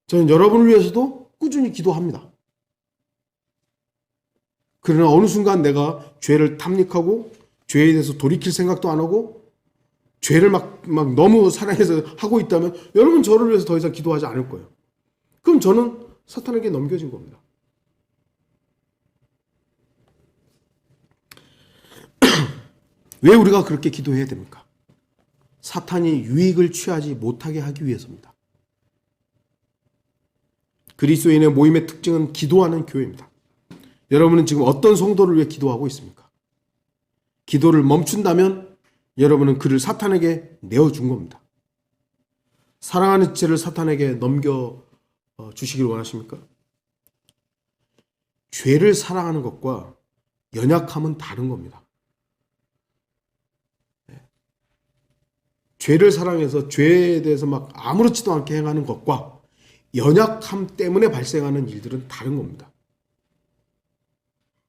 A: 저는 여러분을 위해서도 꾸준히 기도합니다. 그러나 어느 순간 내가 죄를 탐닉하고 죄에 대해서 돌이킬 생각도 안 하고 죄를 막 너무 사랑해서 하고 있다면 여러분 저를 위해서 더 이상 기도하지 않을 거예요. 그럼 저는 사탄에게 넘겨진 겁니다. 왜 우리가 그렇게 기도해야 됩니까? 사탄이 유익을 취하지 못하게 하기 위해서입니다. 그리스도인의 모임의 특징은 기도하는 교회입니다. 여러분은 지금 어떤 성도를 위해 기도하고 있습니까? 기도를 멈춘다면 여러분은 그를 사탄에게 내어준 겁니다. 사랑하는 죄를 사탄에게 넘겨 주시길 원하십니까? 죄를 사랑하는 것과 연약함은 다른 겁니다. 죄를 사랑해서 죄에 대해서 막 아무렇지도 않게 행하는 것과 연약함 때문에 발생하는 일들은 다른 겁니다.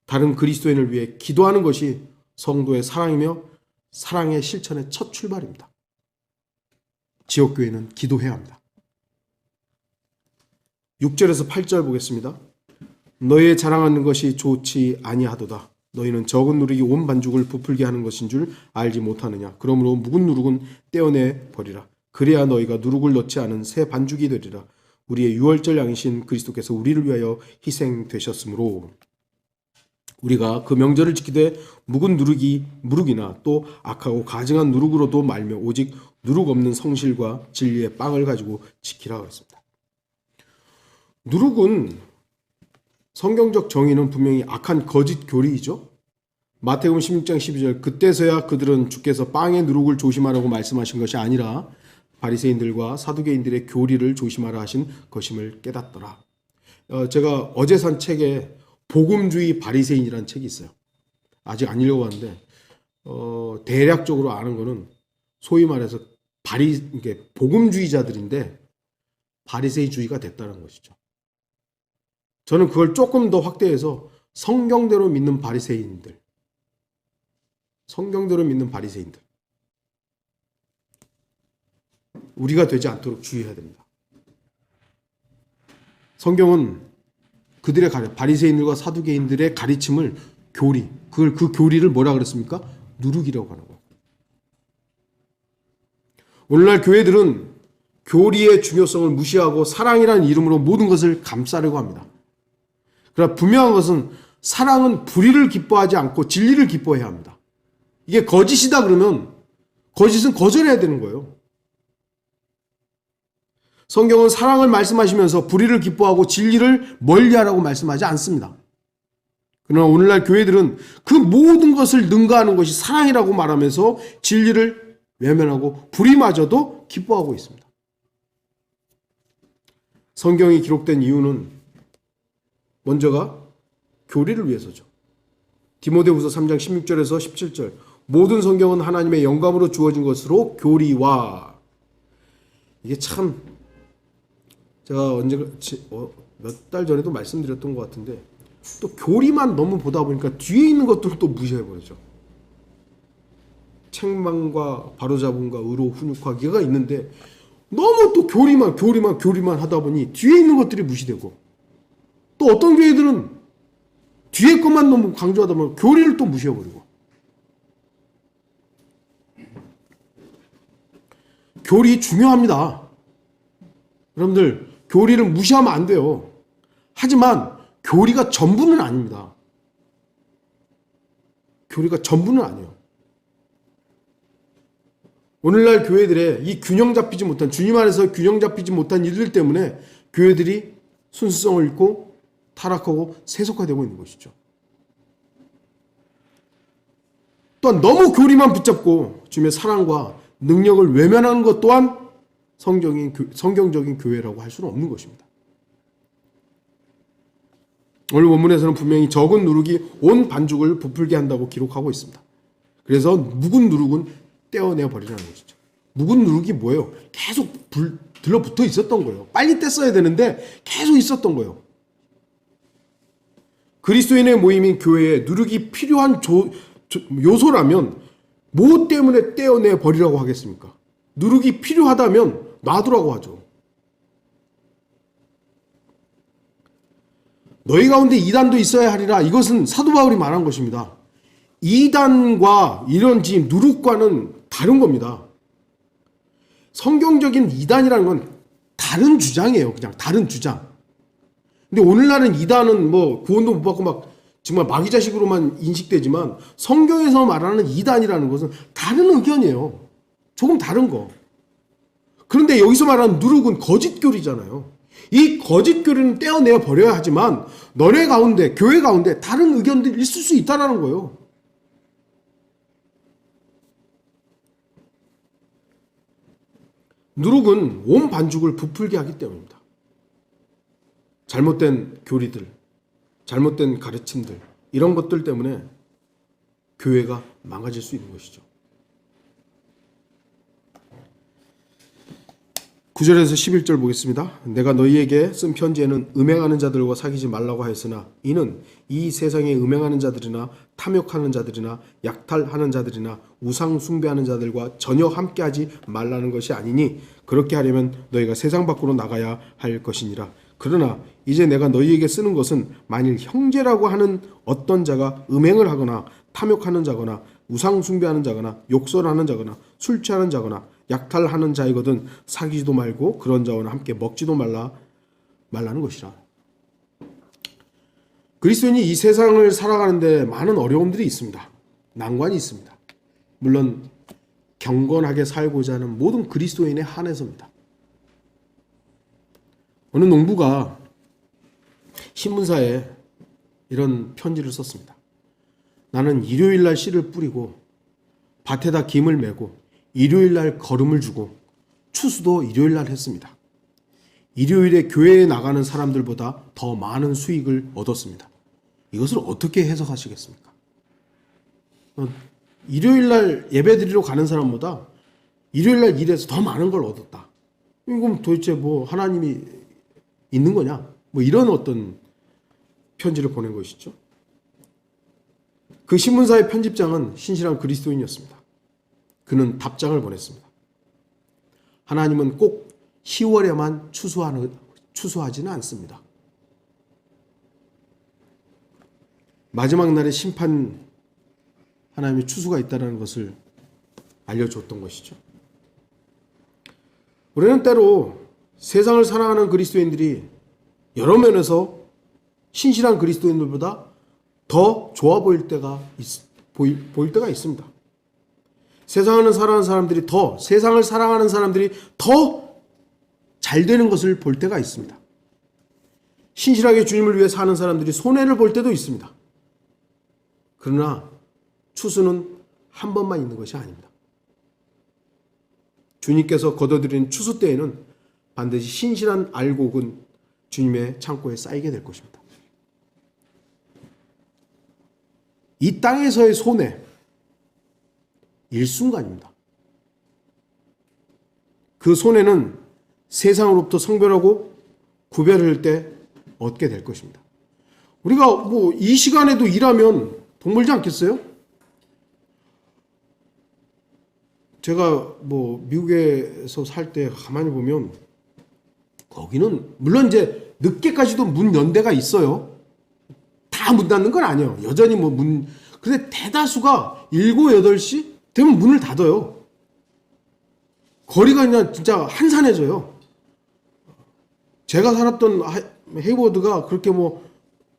A: 다른 그리스도인을 위해 기도하는 것이 성도의 사랑이며 사랑의 실천의 첫 출발입니다. 지역교회는 기도해야 합니다. 6절에서 8절 보겠습니다. 너희의 자랑하는 것이 좋지 아니하도다. 너희는 적은 누룩이 온 반죽을 부풀게 하는 것인 줄 알지 못하느냐. 그러므로 묵은 누룩은 떼어내 버리라. 그래야 너희가 누룩을 넣지 않은 새 반죽이 되리라. 우리의 유월절 양이신 그리스도께서 우리를 위하여 희생되셨으므로 우리가 그 명절을 지키되 묵은 누룩이나 또 악하고 가증한 누룩으로도 말며 오직 누룩 없는 성실과 진리의 빵을 가지고 지키라 그랬습니다. 누룩은 성경적 정의는 분명히 악한 거짓 교리이죠. 마태복음 16장 12절 그때서야 그들은 주께서 빵의 누룩을 조심하라고 말씀하신 것이 아니라 바리새인들과 사두개인들의 교리를 조심하라 하신 것임을 깨닫더라. 제가 어제 산 책에 복음주의 바리새인이라는 책이 있어요. 아직 안 읽어봤는데 대략적으로 아는 거는 소위 말해서 이게 복음주의자들인데 바리새인주의가 됐다는 것이죠. 저는 그걸 조금 더 확대해서 성경대로 믿는 바리새인들, 우리가 되지 않도록 주의해야 됩니다. 성경은 그들의 바리새인들과 사두개인들의 가르침을 그 교리를 뭐라 그랬습니까? 누룩이라고 하는 거예요. 오늘날 교회들은 교리의 중요성을 무시하고 사랑이라는 이름으로 모든 것을 감싸려고 합니다. 그러나 분명한 것은 사랑은 불의를 기뻐하지 않고 진리를 기뻐해야 합니다. 이게 거짓이다 그러면 거짓은 거절해야 되는 거예요. 성경은 사랑을 말씀하시면서 불의를 기뻐하고 진리를 멀리하라고 말씀하지 않습니다. 그러나 오늘날 교회들은 그 모든 것을 능가하는 것이 사랑이라고 말하면서 진리를 외면하고 불의마저도 기뻐하고 있습니다. 성경이 기록된 이유는 먼저가 교리를 위해서죠. 디모데후서 3장 16절에서 17절 모든 성경은 하나님의 영감으로 주어진 것으로 교리와 이게 참 제가 몇 달 전에도 말씀드렸던 것 같은데 또 교리만 너무 보다 보니까 뒤에 있는 것들을 또 무시해버리죠. 책망과 바로잡음과 의로 훈육하기가 있는데 너무 또 교리만 하다 보니 뒤에 있는 것들이 무시되고 또 어떤 교회들은 뒤에 것만 너무 강조하다 보면 교리를 또 무시해버리고 교리 중요합니다. 여러분들 교리를 무시하면 안 돼요. 하지만 교리가 전부는 아닙니다. 교리가 전부는 아니에요. 오늘날 교회들의 이 주님 안에서 균형 잡히지 못한 일들 때문에 교회들이 순수성을 잃고 타락하고 세속화되고 있는 것이죠. 또한 너무 교리만 붙잡고 주님의 사랑과 능력을 외면하는 것 또한 성경적인 교회라고 할 수는 없는 것입니다. 오늘 본문에서는 분명히 적은 누룩이 온 반죽을 부풀게 한다고 기록하고 있습니다. 그래서 묵은 누룩은 떼어내 버리라는 것이죠. 묵은 누룩이 뭐예요? 계속 들러붙어 있었던 거예요. 빨리 뗐어야 되는데 계속 있었던 거예요. 그리스도인의 모임인 교회에 누룩이 필요한 요소라면 뭐 때문에 떼어내 버리라고 하겠습니까? 누룩이 필요하다면 놔두라고 하죠. 너희 가운데 이단도 있어야 하리라. 이것은 사도 바울이 말한 것입니다. 이단과 이런 지금 누룩과는 다른 겁니다. 성경적인 이단이라는 건 다른 주장이에요. 그냥 다른 주장. 근데 오늘날은 이단은 뭐 구원도 못 받고 막 정말 마귀자식으로만 인식되지만 성경에서 말하는 이단이라는 것은 다른 의견이에요. 조금 다른 거. 그런데 여기서 말하는 누룩은 거짓 교리잖아요. 이 거짓 교리는 떼어내어 버려야 하지만 너네 가운데, 교회 가운데 다른 의견들이 있을 수 있다는 거예요. 누룩은 온 반죽을 부풀게 하기 때문입니다. 잘못된 교리들, 잘못된 가르침들, 이런 것들 때문에 교회가 망가질 수 있는 것이죠. 9절에서 11절 보겠습니다. 내가 너희에게 쓴 편지에는 음행하는 자들과 사귀지 말라고 하였으나 이는 이 세상에 음행하는 자들이나 탐욕하는 자들이나 약탈하는 자들이나 우상 숭배하는 자들과 전혀 함께하지 말라는 것이 아니니 그렇게 하려면 너희가 세상 밖으로 나가야 할 것이니라. 그러나 이제 내가 너희에게 쓰는 것은 만일 형제라고 하는 어떤 자가 음행을 하거나 탐욕하는 자거나 우상 숭배하는 자거나 욕설하는 자거나 술 취하는 자거나 약탈하는 자이거든 사귀지도 말고 그런 자와 함께 먹지도 말라는 것이라. 그리스도인이 이 세상을 살아가는데 많은 어려움들이 있습니다. 난관이 있습니다. 물론 경건하게 살고자 하는 모든 그리스도인에 한해서입니다. 어느 농부가 신문사에 이런 편지를 썼습니다. 나는 일요일날 씨를 뿌리고 밭에다 김을 메고 일요일날 거름을 주고 추수도 일요일날 했습니다. 일요일에 교회에 나가는 사람들보다 더 많은 수익을 얻었습니다. 이것을 어떻게 해석하시겠습니까? 일요일날 예배드리러 가는 사람보다 일요일날 일해서 더 많은 걸 얻었다. 이건 도대체 뭐 하나님이 있는 거냐? 뭐 이런 어떤 편지를 보낸 것이죠. 그 신문사의 편집장은 신실한 그리스도인이었습니다. 그는 답장을 보냈습니다. 하나님은 꼭 10월에만 추수하지는 않습니다. 마지막 날에 심판 하나님의 추수가 있다는 것을 알려주었던 것이죠. 우리는 때로 세상을 사랑하는 그리스도인들이 여러 면에서 신실한 그리스도인들보다 더 좋아 보일 때가 있습니다. 세상을 사랑하는 사람들이 더 잘 되는 것을 볼 때가 있습니다. 신실하게 주님을 위해 사는 사람들이 손해를 볼 때도 있습니다. 그러나 추수는 한 번만 있는 것이 아닙니다. 주님께서 거둬들이는 추수 때에는 반드시 신실한 알곡은 주님의 창고에 쌓이게 될 것입니다. 이 땅에서의 손해, 일순간입니다. 그 손해는 세상으로부터 성별하고 구별할 때 얻게 될 것입니다. 우리가 뭐 이 시간에도 일하면 돈 벌지 않겠어요? 제가 뭐 미국에서 살 때 가만히 보면 거기는 물론 이제 늦게까지도 문 연 데가 있어요. 다 문 닫는 건 아니에요. 여전히 뭐 근데 대다수가 7, 8시 되면 문을 닫아요. 거리가 그냥 진짜 한산해져요. 제가 살았던 헤이워드가 그렇게 뭐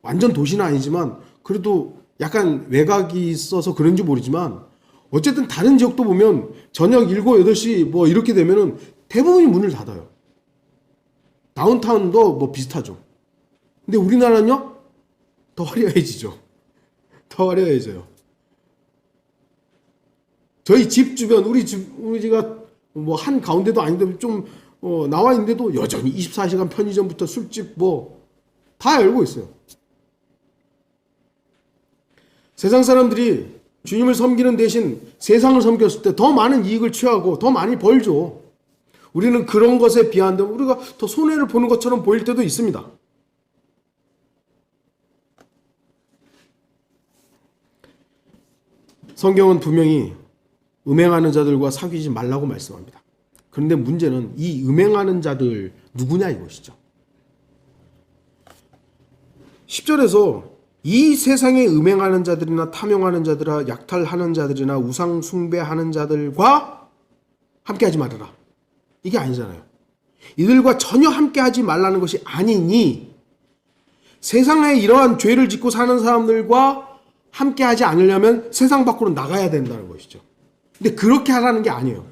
A: 완전 도시는 아니지만 그래도 약간 외곽이 있어서 그런지 모르지만 어쨌든 다른 지역도 보면 저녁 7, 8시 뭐 이렇게 되면은 대부분이 문을 닫아요. 다운타운도 뭐 비슷하죠. 근데 우리나라는요? 더 화려해지죠. 더 화려해져요. 저희 집 주변, 우리가 뭐 한 가운데도 아닌데 좀 나와 있는데도 여전히 24시간 편의점부터 술집 뭐 다 열고 있어요. 세상 사람들이 주님을 섬기는 대신 세상을 섬겼을 때 더 많은 이익을 취하고 더 많이 벌죠. 우리는 그런 것에 비한다면 우리가 더 손해를 보는 것처럼 보일 때도 있습니다. 성경은 분명히 음행하는 자들과 사귀지 말라고 말씀합니다. 그런데 문제는 이 음행하는 자들 누구냐 이것이죠. 10절에서 이 세상에 음행하는 자들이나 탐욕하는 자들이나 약탈하는 자들이나 우상 숭배하는 자들과 함께하지 말아라. 이게 아니잖아요. 이들과 전혀 함께하지 말라는 것이 아니니 세상에 이러한 죄를 짓고 사는 사람들과 함께하지 않으려면 세상 밖으로 나가야 된다는 것이죠. 근데 그렇게 하라는 게 아니에요.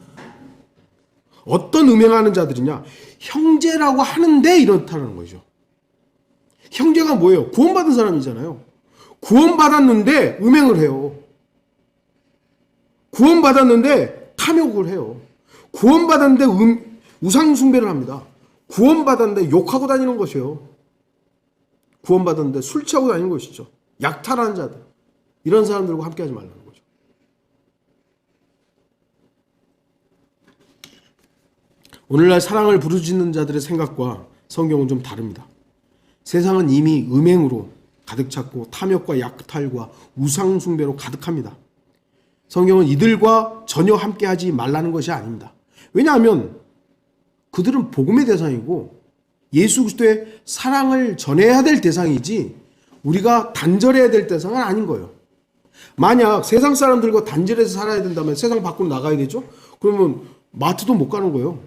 A: 어떤 음행하는 자들이냐? 형제라고 하는데 이렇다는 거죠. 형제가 뭐예요? 구원받은 사람이잖아요. 구원받았는데 음행을 해요. 구원받았는데 탐욕을 해요. 구원받았는데 우상숭배를 합니다. 구원받았는데 욕하고 다니는 것이에요. 구원받았는데 술 취하고 다니는 것이죠. 약탈하는 자들. 이런 사람들과 함께하지 말라는 거죠. 오늘날 사랑을 부르짖는 자들의 생각과 성경은 좀 다릅니다. 세상은 이미 음행으로 가득 찼고 탐욕과 약탈과 우상숭배로 가득합니다. 성경은 이들과 전혀 함께하지 말라는 것이 아닙니다. 왜냐하면 그들은 복음의 대상이고 예수 그리스도의 사랑을 전해야 될 대상이지 우리가 단절해야 될 대상은 아닌 거예요. 만약 세상 사람들과 단절해서 살아야 된다면 세상 밖으로 나가야 되죠? 그러면 마트도 못 가는 거예요.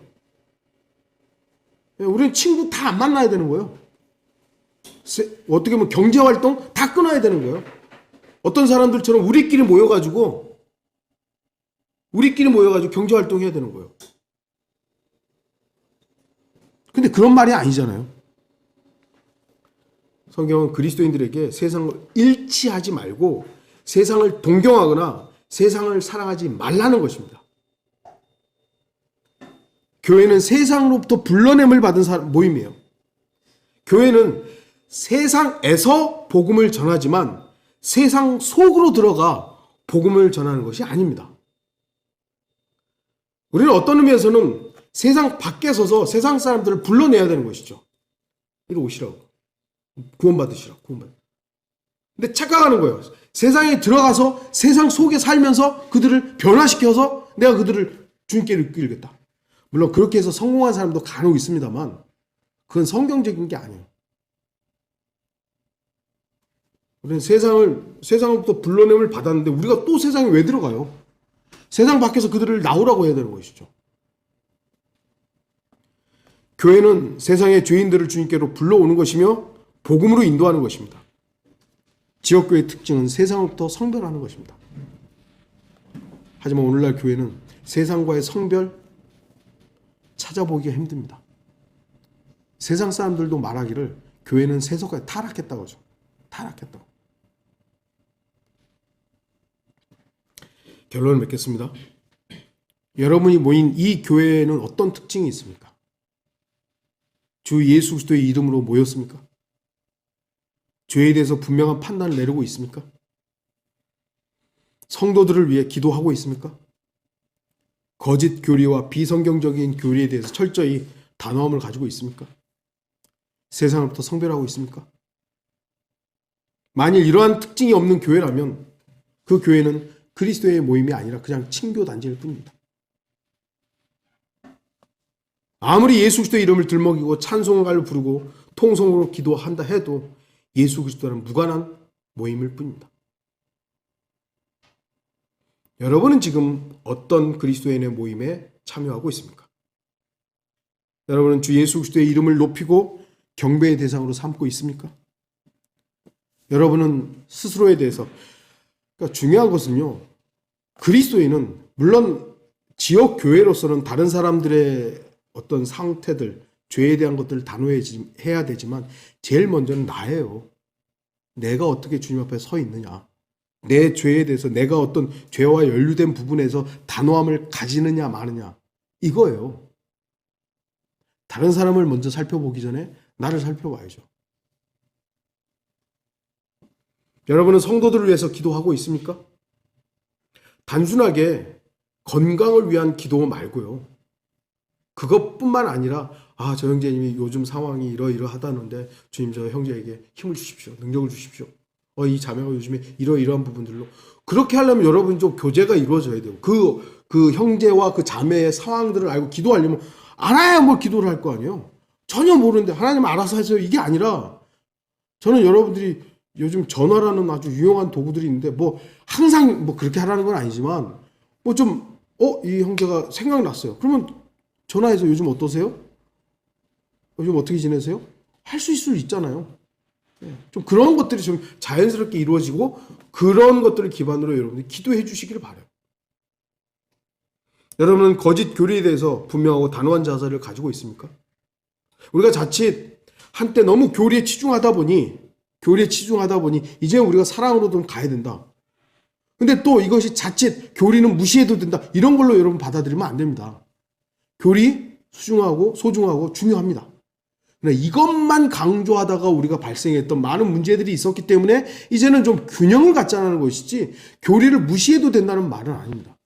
A: 우리는 친구 다 안 만나야 되는 거예요. 어떻게 보면 경제활동 다 끊어야 되는 거예요. 어떤 사람들처럼 우리끼리 모여가지고 경제활동 해야 되는 거예요. 근데 그런 말이 아니잖아요. 성경은 그리스도인들에게 세상을 일치하지 말고 세상을 동경하거나 세상을 사랑하지 말라는 것입니다. 교회는 세상으로부터 불러냄을 받은 모임이에요. 교회는 세상에서 복음을 전하지만 세상 속으로 들어가 복음을 전하는 것이 아닙니다. 우리는 어떤 의미에서는 세상 밖에 서서 세상 사람들을 불러내야 되는 것이죠. 이리 오시라고. 구원받으시라고. 근데 착각하는 거예요. 세상에 들어가서 세상 속에 살면서 그들을 변화시켜서 내가 그들을 주님께 이끌겠다. 물론 그렇게 해서 성공한 사람도 간혹 있습니다만 그건 성경적인 게 아니에요. 우리는 세상으로부터 불러냄을 받았는데 우리가 또 세상에 왜 들어가요? 세상 밖에서 그들을 나오라고 해야 되는 것이죠. 교회는 세상의 죄인들을 주님께로 불러오는 것이며 복음으로 인도하는 것입니다. 지역교회의 특징은 세상으로부터 성별하는 것입니다. 하지만 오늘날 교회는 세상과의 성별 찾아보기가 힘듭니다. 세상 사람들도 말하기를 교회는 세속에 타락했다고 하죠. 타락했다고. 결론을 맺겠습니다. 여러분이 모인 이 교회에는 어떤 특징이 있습니까? 주 예수 그리스도의 이름으로 모였습니까? 죄에 대해서 분명한 판단을 내리고 있습니까? 성도들을 위해 기도하고 있습니까? 거짓 교리와 비성경적인 교리에 대해서 철저히 단호함을 가지고 있습니까? 세상으로부터 성별하고 있습니까? 만일 이러한 특징이 없는 교회라면 그 교회는 그리스도의 모임이 아니라 그냥 친교 단체일 뿐입니다. 아무리 예수 그리스도의 이름을 들먹이고 찬송가를 부르고 통성으로 기도한다 해도 예수 그리스도는 무관한 모임일 뿐입니다. 여러분은 지금 어떤 그리스도인의 모임에 참여하고 있습니까? 여러분은 주 예수 그리스도의 이름을 높이고 경배의 대상으로 삼고 있습니까? 여러분은 스스로에 대해서 그러니까 중요한 것은요. 그리스도인은 물론 지역 교회로서는 다른 사람들의 어떤 상태들, 죄에 대한 것들을 단호해야 되지만 제일 먼저는 나예요. 내가 어떻게 주님 앞에 서 있느냐. 내 죄에 대해서 내가 어떤 죄와 연루된 부분에서 단호함을 가지느냐 마느냐 이거예요. 다른 사람을 먼저 살펴보기 전에 나를 살펴봐야죠. 여러분은 성도들을 위해서 기도하고 있습니까? 단순하게 건강을 위한 기도 말고요. 그것뿐만 아니라 저 형제님이 요즘 상황이 이러이러하다는데 주님 저 형제에게 힘을 주십시오. 능력을 주십시오. 이 자매가 요즘에 이러이러한 부분들로 그렇게 하려면 여러분 좀 교제가 이루어져야 돼요. 그 형제와 그 자매의 상황들을 알고 기도하려면 알아야 뭘 기도를 할 거 아니에요. 전혀 모르는데 하나님 알아서 하세요. 이게 아니라 저는 여러분들이 요즘 전화라는 아주 유용한 도구들이 있는데 항상 그렇게 하라는 건 아니지만 이 형제가 생각났어요. 그러면 전화해서 요즘 어떠세요? 요즘 어떻게 지내세요? 할 수 있을 수 있잖아요. 좀 그런 것들이 좀 자연스럽게 이루어지고 그런 것들을 기반으로 여러분들이 기도해 주시기를 바라요. 여러분은 거짓 교리에 대해서 분명하고 단호한 자세를 가지고 있습니까? 우리가 자칫 한때 너무 교리에 치중하다 보니 이제 우리가 사랑으로 좀 가야 된다. 근데 또 이것이 자칫 교리는 무시해도 된다. 이런 걸로 여러분 받아들이면 안 됩니다. 교리 소중하고 중요합니다. 그러나 이것만 강조하다가 우리가 발생했던 많은 문제들이 있었기 때문에 이제는 좀 균형을 갖자는 것이지 교리를 무시해도 된다는 말은 아닙니다.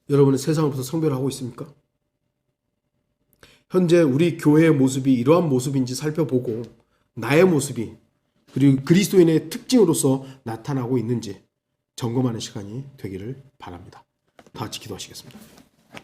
A: 여러분은 세상으로부터 성별하고 있습니까? 현재 우리 교회의 모습이 이러한 모습인지 살펴보고 나의 모습이 그리고 그리스도인의 특징으로서 나타나고 있는지 점검하는 시간이 되기를 바랍니다. 다 같이 기도하시겠습니다.